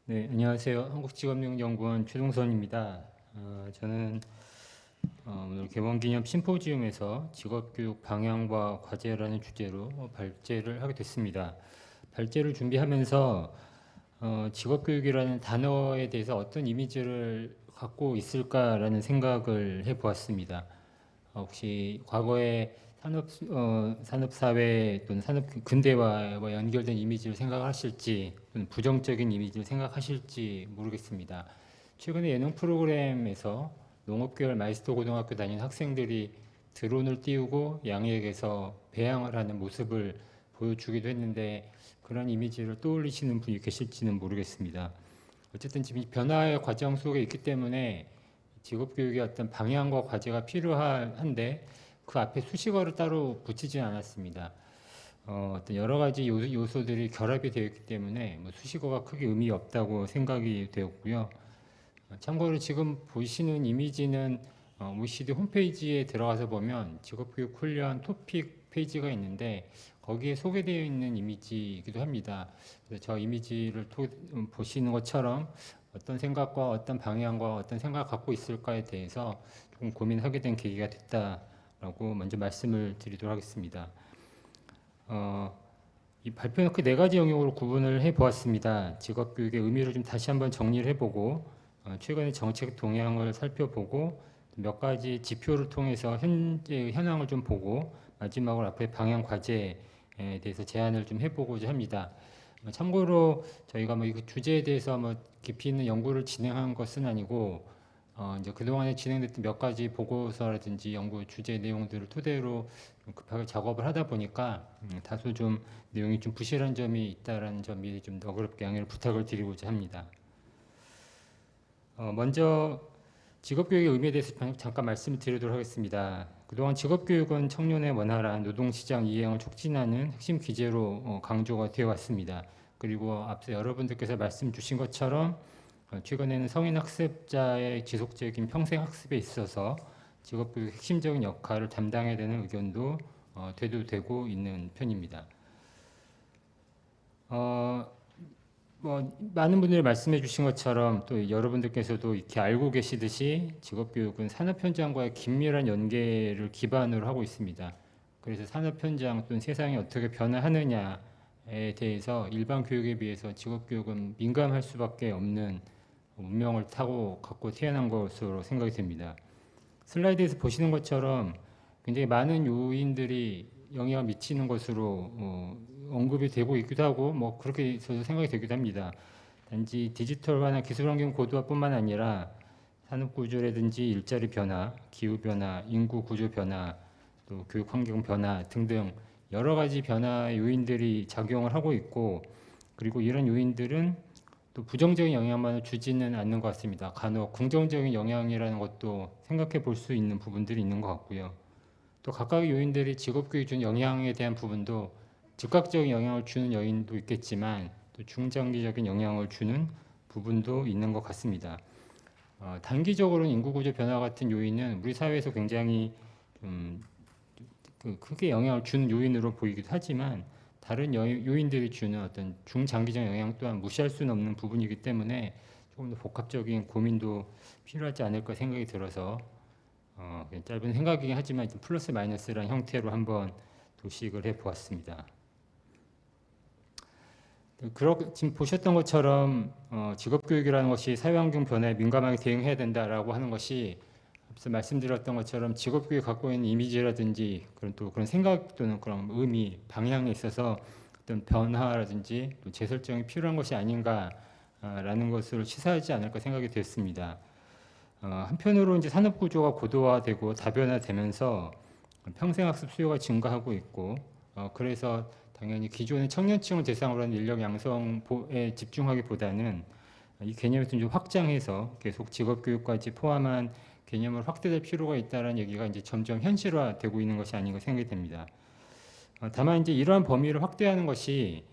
네, 안녕하세요. 한국직업용연구원 최동선입니다. 저는 오늘 개원기념 심포지움에서 직업교육 방향과 과제라는 주제로 발제를 하게 됐습니다. 발제를 준비하면서 직업교육이라는 단어에 대해서 어떤 이미지를 갖고 있을까라는 생각을 해보았습니다. 혹시 과거에 산업사회 또는 산업 근대화와 연결된 이미지를 생각하실지 또는 부정적인 이미지를 생각하실지 모르겠습니다. 최근에 예능 프로그램에서 농업계열 마이스터 고등학교 다니는 학생들이 드론을 띄우고 양액에서 배양을 하는 모습을 보여주기도 했는데 그런 이미지를 떠올리시는 분이 계실지는 모르겠습니다. 어쨌든 지금 변화의 과정 속에 있기 때문에 직업교육의 어떤 방향과 과제가 필요한데 그 앞에 수식어를 따로 붙이지 않았습니다. 어떤 여러 가지 요소들이 결합이 되어 있기 때문에 뭐 수식어가 크게 의미 없다고 생각이 되었고요. 참고로 지금 보시는 이미지는 OECD 홈페이지에 들어가서 보면 직업교육 훈련 토픽 페이지가 있는데 거기에 소개되어 있는 이미지이기도 합니다. 그래서 저 이미지를 보시는 것처럼 어떤 생각과 어떤 방향과 어떤 생각을 갖고 있을까에 대해서 조금 고민하게 된 계기가 됐다라고 먼저 말씀을 드리도록 하겠습니다. 이 발표 놓고 네 가지 영역으로 구분을 해보았습니다. 직업교육의 의미를 좀 다시 한번 정리를 해보고 최근의 정책 동향을 살펴보고 몇 가지 지표를 통해서 현재 현황을 좀 보고 마지막으로 앞에 방향 과제에 대해서 제안을 좀 해보고자 합니다. 참고로 저희가 뭐 이 주제에 대해서 뭐 깊이 있는 연구를 진행한 것은 아니고 이제 그동안에 진행됐던 몇 가지 보고서라든지 연구 주제 내용들을 토대로 좀 급하게 작업을 하다 보니까 다소 좀 내용이 좀 부실한 점이 있다라는 점이 좀 너그럽게 양해를 부탁을 드리고자 합니다. 먼저 직업교육의 의미에 대해서 잠깐 말씀을 드리도록 하겠습니다. 그동안 직업교육은 청년의 원활한 노동시장 이행을 촉진하는 핵심 기제로 강조가 되어 왔습니다. 그리고 앞서 여러분들께서 말씀 주신 것처럼 최근에는 성인 학습자의 지속적인 평생 학습에 있어서 직업교육 핵심적인 역할을 담당해야 되는 의견도 대두되고 있는 편입니다. 뭐 많은 분들이 말씀해 주신 것처럼 또 여러분들께서도 이렇게 알고 계시듯이 직업교육은 산업 현장과의 긴밀한 연계를 기반으로 하고 있습니다. 그래서 산업 현장 또는 세상이 어떻게 변화하느냐에 대해서 일반 교육에 비해서 직업교육은 민감할 수밖에 없는 운명을 타고 갖고 태어난 것으로 생각이 됩니다. 슬라이드에서 보시는 것처럼 굉장히 많은 요인들이 영향을 미치는 것으로 언급이 되고 있기도 하고 뭐 그렇게 저도 생각이 되기도 합니다. 단지 디지털화나 기술 환경 고도화뿐만 아니라 산업 구조라든지 일자리 변화, 기후 변화, 인구 구조 변화, 또 교육 환경 변화 등등 여러 가지 변화 요인들이 작용을 하고 있고 그리고 이런 요인들은 또 부정적인 영향만을 주지는 않는 것 같습니다. 간혹 긍정적인 영향이라는 것도 생각해 볼 수 있는 부분들이 있는 것 같고요. 또 각각의 요인들이 직업교육에 주는 영향에 대한 부분도 즉각적인 영향을 주는 요인도 있겠지만 또 중장기적인 영향을 주는 부분도 있는 것 같습니다. 단기적으로는 인구구조 변화 같은 요인은 우리 사회에서 굉장히 크게 영향을 주는 요인으로 보이기도 하지만 다른 요인들이 주는 어떤 중장기적 영향 또한 무시할 수는 없는 부분이기 때문에 조금 더 복합적인 고민도 필요하지 않을까 생각이 들어서 짧은 생각이긴 하지만 플러스 마이너스라는 형태로 한번 도식을 해보았습니다. 지금 보셨던 것처럼 직업교육이라는 것이 사회환경 변화에 민감하게 대응해야 된다라고 하는 것이 앞서 말씀드렸던 것처럼 직업교육이 갖고 있는 이미지라든지 그런 생각 또는 그런 의미, 방향에 있어서 어떤 변화라든지 또 재설정이 필요한 것이 아닌가라는 것을 시사하지 않을까 생각이 됐습니다. 한편으로 이제 산업 구조가 고도화되고 다변화되면서 평생학습 수요가 증가하고 있고 그래서 당연히 기존의 청년층을 대상으로 하는 인력 양성에 집중하기보다는 이 개념을 좀 확장해서 계속 직업교육까지 포함한 개념을 확대될 필요가 있다는 얘기가 이제 점점 현실화되고 있는 것이 아닌가 생각이 됩니다. 다만 이제 이러한 범위를 확대하는 것이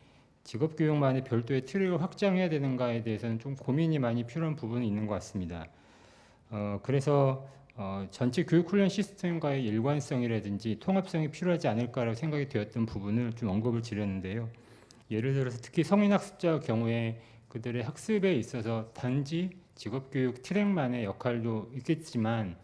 직업교육만의 별도의 트랙을 확장해야 되는가에 대해서는 좀 고민이 많이 필요한 부분이 있는 것 같습니다. 그래서 전체 교육훈련 시스템과의 일관성이라든지 통합성이 필요하지 않을까라고 생각이 되었던 부분을 좀 언급을 드렸는데요. 예를 들어서 특히 성인학습자 경우에 그들의 학습에 있어서 단지 직업교육 트랙만의 역할도 있겠지만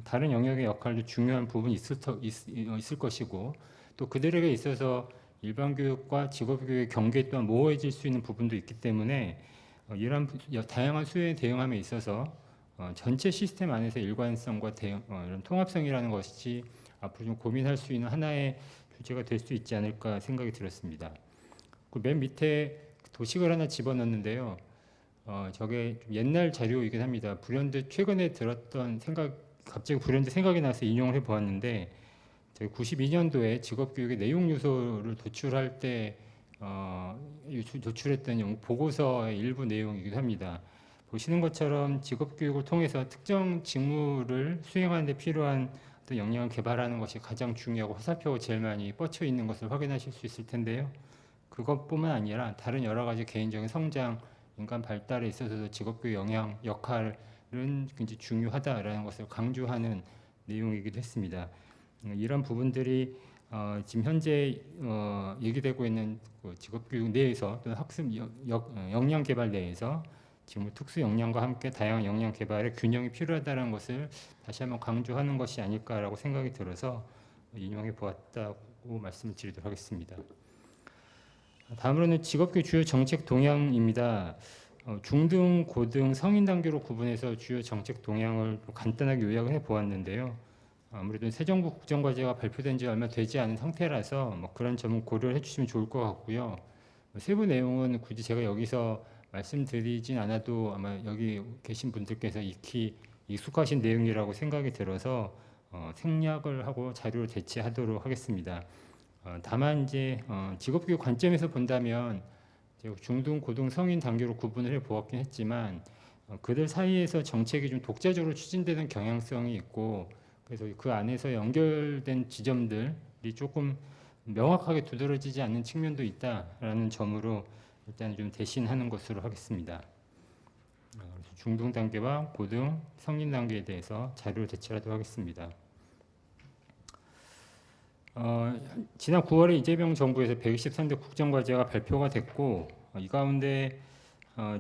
다른 영역의 역할도 중요한 부분이 있을 것이고, 또 그들에게 있어서 일반 교육과 직업교육의 경계 또한 모호해질 수 있는 부분도 있기 때문에 이러한 다양한 수요에 대응함에 있어서 전체 시스템 안에서 일관성과 이런 통합성이라는 것이 앞으로 좀 고민할 수 있는 하나의 주제가 될 수 있지 않을까 생각이 들었습니다. 그 맨 밑에 도식을 하나 집어넣는데요. 저게 좀 옛날 자료이긴 합니다. 불현듯 최근에 들었던 갑자기 불현듯 생각이 나서 인용을 해보았는데, 저희 92년도에 직업교육의 내용 요소를 도출할 때 도출했던 보고서의 일부 내용이기도 합니다. 보시는 것처럼 직업교육을 통해서 특정 직무를 수행하는 데 필요한 어떤 역량을 개발하는 것이 가장 중요하고 화살표가 제일 많이 뻗쳐 있는 것을 확인하실 수 있을 텐데요. 그것뿐만 아니라 다른 여러 가지 개인적인 성장, 인간 발달에 있어서도 직업교육 역할은 굉장히 중요하다라는 것을 강조하는 내용이기도 했습니다. 이런 부분들이 지금 현재 얘기되고 있는 그 직업교육 내에서 또는 학습 역량 개발 내에서 지금 특수 역량과 함께 다양한 역량 개발의 균형이 필요하다는 것을 다시 한번 강조하는 것이 아닐까라고 생각이 들어서 인용해 보았다고 말씀을 드리도록 하겠습니다. 다음으로는 직업교육 주요 정책 동향입니다. 중등, 고등, 성인 단계로 구분해서 주요 정책 동향을 간단하게 요약을 해 보았는데요. 아무래도 새 정부 국정과제가 발표된 지 얼마 되지 않은 상태라서 그런 점은 고려를 해주시면 좋을 것 같고요. 세부 내용은 굳이 제가 여기서 말씀드리진 않아도 아마 여기 계신 분들께서 익히 익숙하신 내용이라고 생각이 들어서 생략을 하고 자료를 대체하도록 하겠습니다. 다만 이제 직업교육 관점에서 본다면 중등, 고등, 성인 단계로 구분을 해 보았긴 했지만 그들 사이에서 정책이 좀 독자적으로 추진되는 경향성이 있고, 그래서 그 안에서 연결된 지점들이 조금 명확하게 두드러지지 않는 측면도 있다라는 점으로 일단 좀 대신하는 것으로 하겠습니다. 중등 단계와 고등, 성인 단계에 대해서 자료를 제출하도록 하겠습니다. 지난 9월에 이재명 정부에서 123대 국정과제가 발표가 됐고, 이 가운데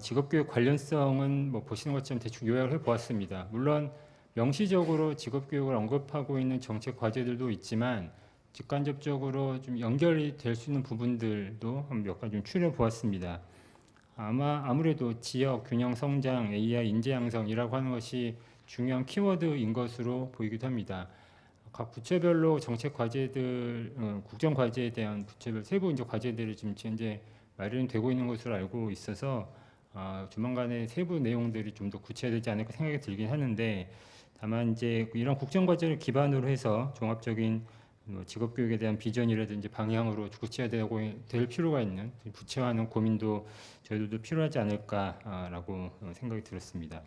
직업교육 관련성은 보시는 것처럼 대충 요약을 해보았습니다. 물론 명시적으로 직업교육을 언급하고 있는 정책 과제들도 있지만 직간접적으로 좀 연결이 될 수 있는 부분들도 몇 가지 좀 추려 보았습니다. 아무래도 지역 균형 성장, AI 인재 양성이라고 하는 것이 중요한 키워드인 것으로 보이기도 합니다. 각 부처별로 정책 과제들, 국정 과제에 대한 부처별 세부 이제 과제들이 지금 현재 마련되고 있는 것으로 알고 있어서 조만간에 세부 내용들이 좀 더 구체화되지 않을까 생각이 들긴 하는데, 다만 이제 이런 국정 과제를 기반으로 해서 종합적인 직업교육에 대한 비전이라든지 방향으로 구체화되고 될 필요가 있는 구체화하는 고민도 저희들도 필요하지 않을까라고 생각이 들었습니다.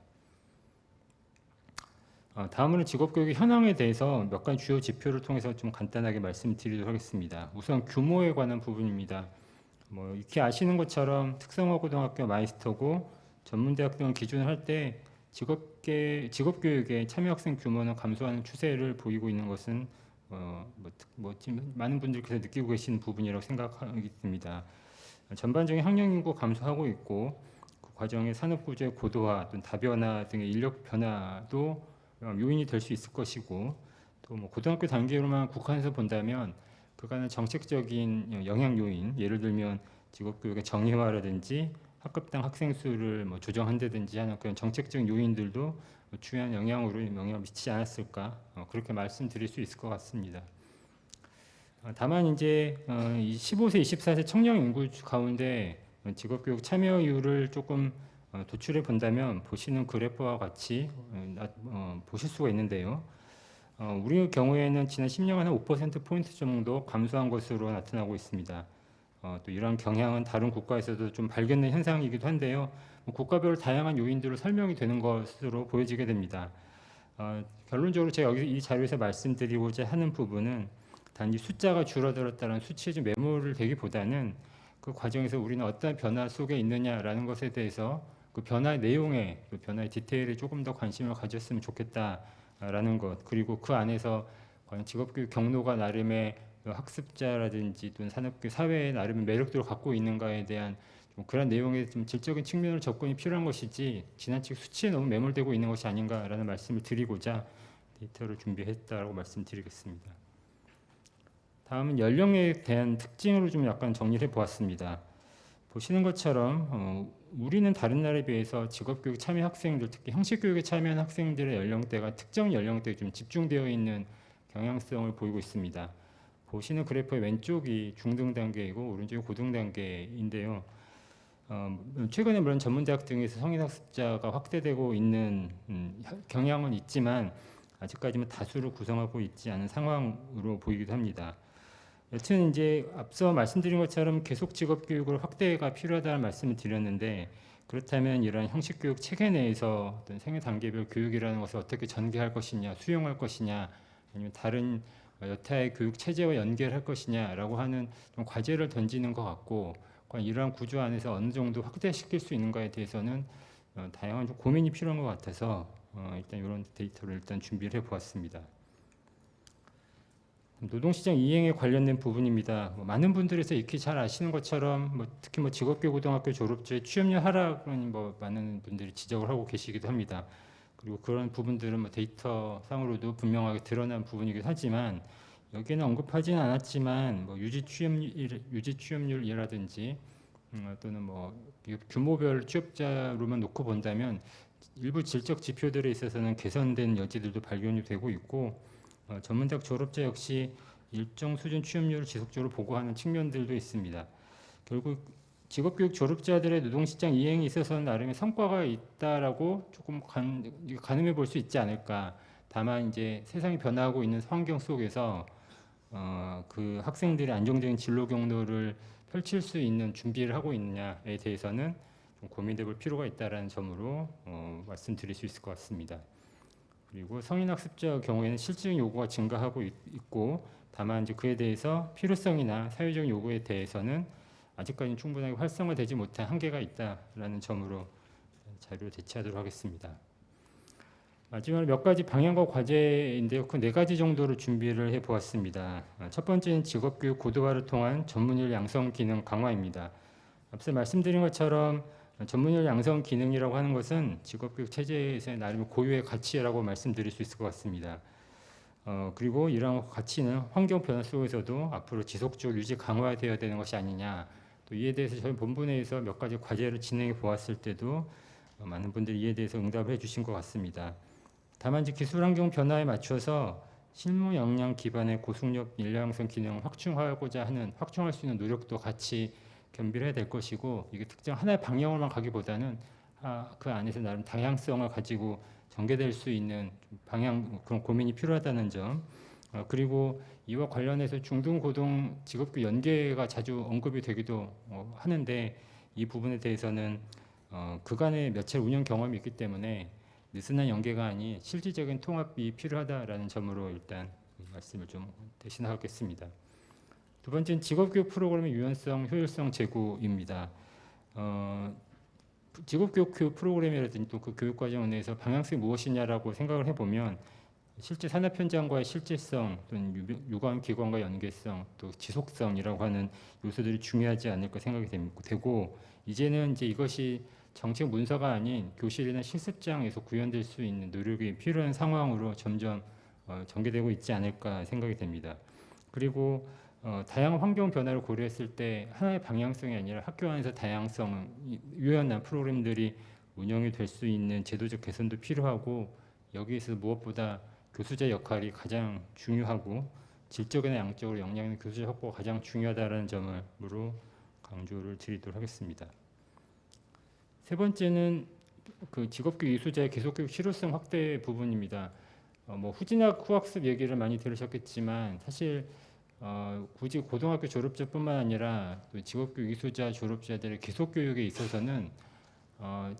다음으로 직업교육의 현황에 대해서 몇 가지 주요 지표를 통해서 좀 간단하게 말씀드리도록 하겠습니다. 우선 규모에 관한 부분입니다. 익히 아시는 것처럼 특성화고등학교 마이스터고 전문대학 등을 기준으로 할 때 직업교육의 참여 학생 규모는 감소하는 추세를 보이고 있는 것은 지금 많은 분들께서 느끼고 계시는 부분이라고 생각하기 듭니다. 전반적인 학령 인구 감소하고 있고 그 과정에 산업 구조의 고도화 또는 다변화 등의 인력 변화도 요인이 될 수 있을 것이고, 또 고등학교 단계로만 국한해서 본다면 그간의 정책적인 영향 요인, 예를 들면 직업교육의 정의화라든지 학급당 학생 수를 조정한다든지 하는 그런 정책적 요인들도 중요한 영향을 미치지 않았을까, 그렇게 말씀드릴 수 있을 것 같습니다. 다만 이제 15세, 24세 청년 인구 가운데 직업교육 참여율을 조금 도출해 본다면 보시는 그래프와 같이 보실 수가 있는데요. 우리 경우에는 지난 10년간 한 5%포인트 정도 감소한 것으로 나타나고 있습니다. 또 이러한 경향은 다른 국가에서도 좀 발견된 현상이기도 한데요. 국가별로 다양한 요인들로 설명이 되는 것으로 보여지게 됩니다. 결론적으로 제가 여기 이 자료에서 말씀드리고자 하는 부분은 단지 숫자가 줄어들었다는 수치에 좀 매몰을 되기보다는 그 과정에서 우리는 어떤 변화 속에 있느냐라는 것에 대해서 그 변화의 내용에, 그 변화의 디테일에 조금 더 관심을 가졌으면 좋겠다라는 것, 그리고 그 안에서 과연 직업교육 경로가 나름의 학습자라든지 또는 산업교육 사회의 나름의 매력들을 갖고 있는가에 대한 좀 그런 내용의 좀 질적인 측면으로 접근이 필요한 것이지 지나치게 수치에 너무 매몰되고 있는 것이 아닌가라는 말씀을 드리고자 데이터를 준비했다고 말씀드리겠습니다. 다음은 연령에 대한 특징으로 좀 약간 정리를 해보았습니다. 보시는 것처럼 우리는 다른 나라에 비해서 직업교육 참여 학생들, 특히 형식교육에 참여한 학생들의 연령대가 특정 연령대에 좀 집중되어 있는 경향성을 보이고 있습니다. 보시는 그래프의 왼쪽이 중등 단계이고 오른쪽이 고등 단계인데요. 최근에 물론 전문대학 등에서 성인학습자가 확대되고 있는 경향은 있지만 아직까지는 다수를 구성하고 있지 않은 상황으로 보이기도 합니다. 여튼 이제 앞서 말씀드린 것처럼 계속 직업 교육을 확대가 필요하다는 말씀을 드렸는데 그렇다면 이런 형식 교육 체계 내에서 어떤 생애 단계별 교육이라는 것을 어떻게 전개할 것이냐, 수용할 것이냐, 아니면 다른 여타의 교육 체제와 연결할 것이냐라고 하는 좀 과제를 던지는 것 같고 이러한 구조 안에서 어느 정도 확대시킬 수 있는가에 대해서는 다양한 좀 고민이 필요한 것 같아서 일단 이런 데이터를 일단 준비를 해보았습니다. 노동시장 이행에 관련된 부분입니다. 많은 분들에서 익히 잘 아시는 것처럼 특히 직업교 고등학교 졸업자의 취업률 하락은 많은 분들이 지적을 하고 계시기도 합니다. 그리고 그런 부분들은 데이터 상으로도 분명하게 드러난 부분이긴 하지만 여기는 언급하지는 않았지만 유지 취업률이라든지 또는 규모별 취업자로만 놓고 본다면 일부 질적 지표들에 있어서는 개선된 여지들도 발견이 되고 있고 전문대학 졸업자 역시 일정 수준 취업률을 지속적으로 보고하는 측면들도 있습니다. 결국 직업교육 졸업자들의 노동시장 이행에 있어서는 나름의 성과가 있다라고 조금 가늠해 볼 수 있지 않을까. 다만 이제 세상이 변화하고 있는 환경 속에서 그 학생들의 안정적인 진로 경로를 펼칠 수 있는 준비를 하고 있느냐에 대해서는 좀 고민해 볼 필요가 있다라는 점으로 말씀드릴 수 있을 것 같습니다. 그리고 성인학습자 경우에는 실질적인 요구가 증가하고 있고 다만 이제 그에 대해서 필요성이나 사회적 요구에 대해서는 아직까지는 충분하게 활성화되지 못한 한계가 있다라는 점으로 자료를 대체하도록 하겠습니다. 마지막으로 몇 가지 방향과 과제인데요. 그 4가지 정도로 준비를 해보았습니다. 첫 번째는 직업교육 고도화를 통한 전문인력 양성 기능 강화입니다. 앞서 말씀드린 것처럼 전문인력 양성 기능이라고 하는 것은 직업교육 체제에서의 나름의 고유의 가치라고 말씀드릴 수 있을 것 같습니다. 그리고 이러한 가치는 환경 변화 속에서도 앞으로 지속적으로 유지 강화되어야 되는 것이 아니냐. 또 이에 대해서 저희 본부내에서 몇 가지 과제를 진행해 보았을 때도 많은 분들이 이에 대해서 응답을 해주신 것 같습니다. 다만 이제 기술 환경 변화에 맞춰서 실무 역량 기반의 고속력 인력 양성 기능을 확충할 수 있는 노력도 같이 겸비를 해야 될 것이고 이게 특정 하나의 방향으로만 가기보다는 그 안에서 나름 다양성을 가지고 전개될 수 있는 방향 그런 고민이 필요하다는 점 그리고 이와 관련해서 중등 고등 직업교 연계가 자주 언급이 되기도 하는데 이 부분에 대해서는 그간의 몇 차례 운영 경험이 있기 때문에 느슨한 연계가 아닌 실질적인 통합이 필요하다라는 점으로 일단 말씀을 좀 대신하겠습니다. 두 번째는 직업교육 프로그램의 유연성, 효율성 제고입니다. 직업교육 프로그램이라든지 또 그 교육과정 내에서 방향성이 무엇이냐라고 생각을 해보면 실제 산업 현장과의 실질성 또는 유관 기관과 연계성 또 지속성이라고 하는 요소들이 중요하지 않을까 생각이 되고 이제는 이제 이것이 정책 문서가 아닌 교실이나 실습장에서 구현될 수 있는 노력이 필요한 상황으로 점점 전개되고 있지 않을까 생각이 됩니다. 그리고 다양한 환경 변화를 고려했을 때 하나의 방향성이 아니라 학교 안에서 다양성, 유연한 프로그램들이 운영이 될 수 있는 제도적 개선도 필요하고 여기에서 무엇보다 교수자 역할이 가장 중요하고 질적이나 양적으로 역량 있는 교수자 확보가 가장 중요하다는 점으로 강조를 드리도록 하겠습니다. 세 번째는 그 직업교육 이수자의 계속교육 실효성 확대 부분입니다. 후진학 후학습 얘기를 많이 들으셨겠지만 사실 굳이 고등학교 졸업자뿐만 아니라 또 직업교육 이수자 졸업자들의 계속교육에 있어서는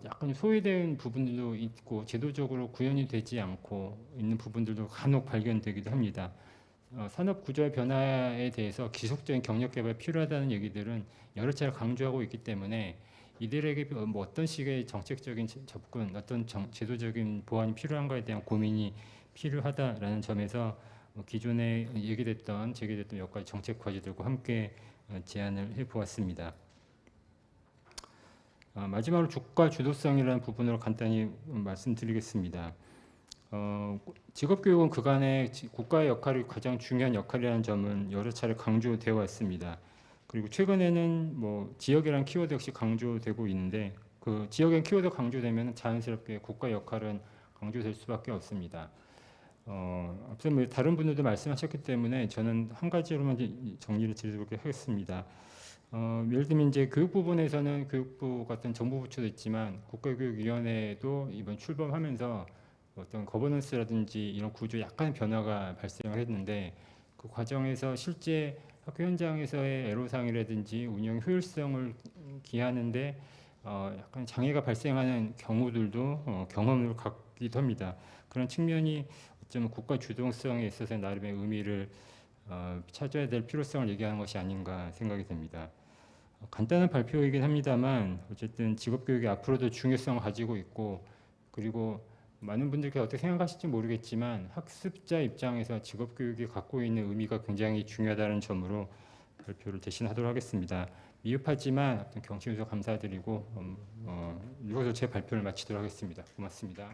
약간 소외된 부분들도 있고 제도적으로 구현이 되지 않고 있는 부분들도 간혹 발견되기도 합니다. 산업 구조의 변화에 대해서 지속적인 경력 개발이 필요하다는 얘기들은 여러 차례 강조하고 있기 때문에 이들에게 어떤 식의 정책적인 접근, 어떤 제도적인 보완이 필요한가에 대한 고민이 필요하다라는 점에서 기존에 제기됐던 몇 가지 정책 과제들과 함께 제안을 해보았습니다. 마지막으로 주가 주도성이라는 부분으로 간단히 말씀드리겠습니다. 직업교육은 그간의 국가의 역할이 가장 중요한 역할이라는 점은 여러 차례 강조되어 왔습니다. 그리고 최근에는 뭐 지역이라는 키워드 역시 강조되고 있는데 그 지역의 키워드 강조되면 자연스럽게 국가 역할은 강조될 수밖에 없습니다. 앞서 뭐 다른 분들도 말씀하셨기 때문에 저는 한 가지로만 이제 정리를 드리도록 하겠습니다. 예를 들면 이제 교육 부분에서는 교육부 같은 정부 부처도 있지만 국가교육위원회도 이번 출범하면서 어떤 거버넌스라든지 이런 구조 약간 변화가 발생을 했는데 그 과정에서 실제 학교 현장에서의 애로사항이라든지 운영 효율성을 기하는데 약간 장애가 발생하는 경우들도 경험을 갖기도 합니다. 그런 측면이 어쩌면 국가 주동성에 있어서 나름의 의미를 찾아야 될 필요성을 얘기하는 것이 아닌가 생각이 됩니다. 간단한 발표이긴 합니다만 어쨌든 직업교육이 앞으로도 중요성을 가지고 있고 그리고 많은 분들께서 어떻게 생각하실지 모르겠지만 학습자 입장에서 직업교육이 갖고 있는 의미가 굉장히 중요하다는 점으로 발표를 대신하도록 하겠습니다. 미흡하지만 경청해 주셔서 감사드리고 이것으로 제 발표를 마치도록 하겠습니다. 고맙습니다.